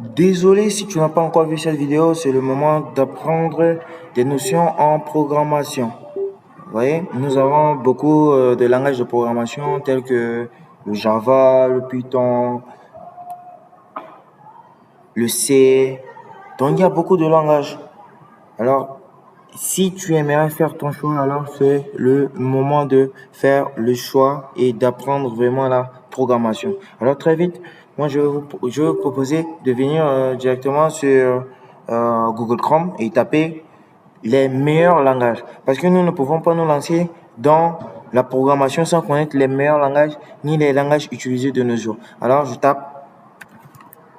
Désolé si tu n'as pas encore vu cette vidéo, c'est le moment d'apprendre des notions en programmation. Vous voyez, nous avons beaucoup de langages de programmation tels que le Java, le Python, le C. Donc il y a beaucoup de langages. Alors, si tu aimerais faire ton choix, alors c'est le moment de faire le choix et d'apprendre vraiment la programmation. Alors très vite, moi je vais vous proposer de venir directement sur Google Chrome et taper les meilleurs langages. Parce que nous ne pouvons pas nous lancer dans la programmation sans connaître les meilleurs langages ni les langages utilisés de nos jours. Alors je tape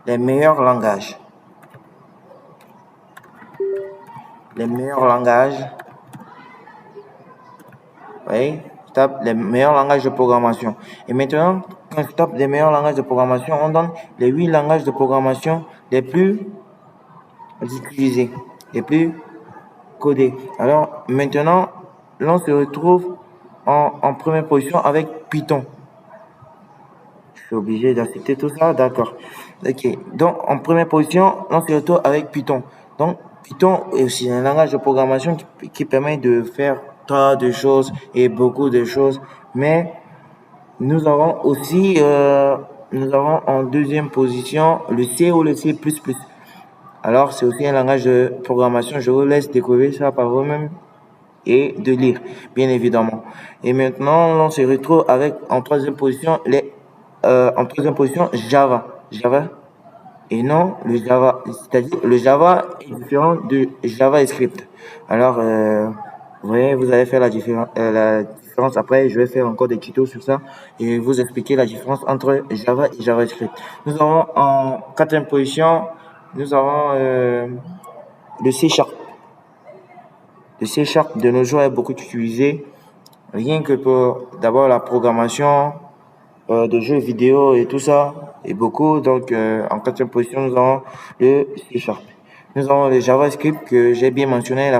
les meilleurs langages. Les meilleurs langages. Oui, je tape les meilleurs langages de programmation. Et maintenant, quand je tape les meilleurs langages de programmation, on donne les 8 langages de programmation les plus utilisés, les plus codés. Alors maintenant, l'on se retrouve en première position avec Python. Je suis obligé d'accepter tout ça, d'accord. Ok, donc en première position, on se retrouve avec Python. Donc Python est aussi un langage de programmation qui permet de faire tas de choses et beaucoup de choses. Mais nous avons aussi, nous avons en deuxième position le C ou le C++. Alors c'est aussi un langage de programmation. Je vous laisse découvrir ça par vous-même et de lire, bien évidemment. Et maintenant, on se retrouve avec en troisième position Java. Java. Et non, le Java, c'est-à-dire le Java est différent de JavaScript. Alors, vous voyez, vous allez faire la différence. Après, je vais faire encore des tutos sur ça et vous expliquer la différence entre Java et JavaScript. Nous avons en quatrième position, nous avons le C Sharp. Le C Sharp de nos jours est beaucoup utilisé, rien que pour d'abord la programmation de jeux vidéo et tout ça, et beaucoup. Donc, en quatrième position, nous avons le C Sharp. Nous avons le JavaScript que j'ai bien mentionné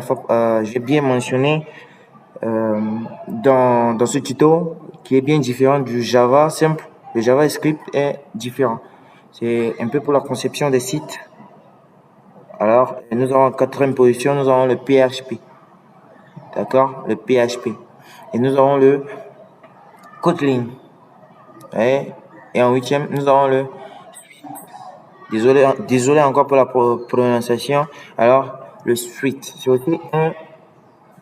dans ce tuto, qui est bien différent du Java simple. Le JavaScript est différent. C'est un peu pour la conception des sites. Alors, nous avons en quatrième position, nous avons le PHP. D'accord? Le PHP. Et nous avons le Kotlin. Et en huitième, nous avons le... Désolé encore pour la prononciation. Alors, le Swift. C'est aussi un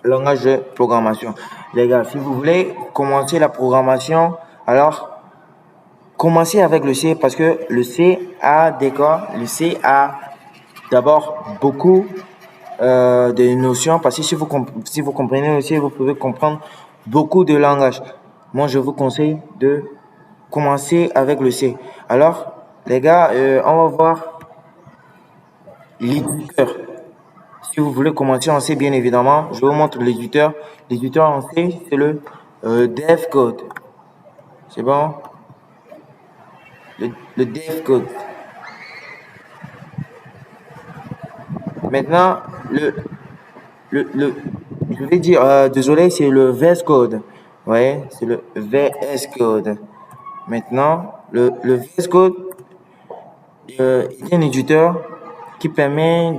langage de programmation. Les gars, si vous voulez commencer la programmation, alors commencez avec le C parce que le C a des cas. Le C a d'abord beaucoup de notions parce que si vous comprenez le C, vous pouvez comprendre beaucoup de langages. Moi, je vous conseille de commencer avec le C. Alors, les gars, on va voir l'éditeur. Si vous voulez commencer en C, bien évidemment, je vous montre l'éditeur. L'éditeur en C, c'est le DevCode. C'est bon? Le DevCode. Maintenant, je vais dire, désolé, c'est le VS Code. Ouais, c'est le VS Code. Maintenant, le VS Code est un éditeur qui permet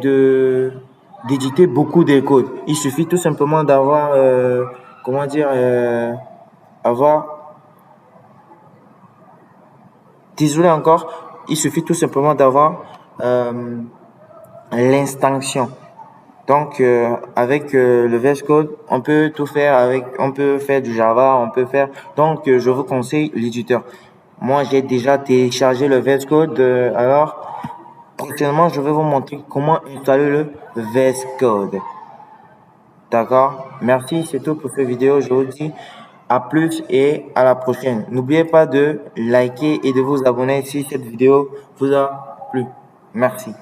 d'éditer beaucoup de codes. Il suffit tout simplement d'avoir, avoir, désolé encore, il suffit tout simplement d'avoir l'installation. Donc, avec le VS Code, on peut tout faire on peut faire du Java, on peut faire. Donc, je vous conseille l'éditeur. Moi, j'ai déjà téléchargé le VS Code. Alors, prochainement, je vais vous montrer comment installer le VS Code. D'accord? Merci, c'est tout pour cette vidéo. Je vous dis à plus et à la prochaine. N'oubliez pas de liker et de vous abonner si cette vidéo vous a plu. Merci.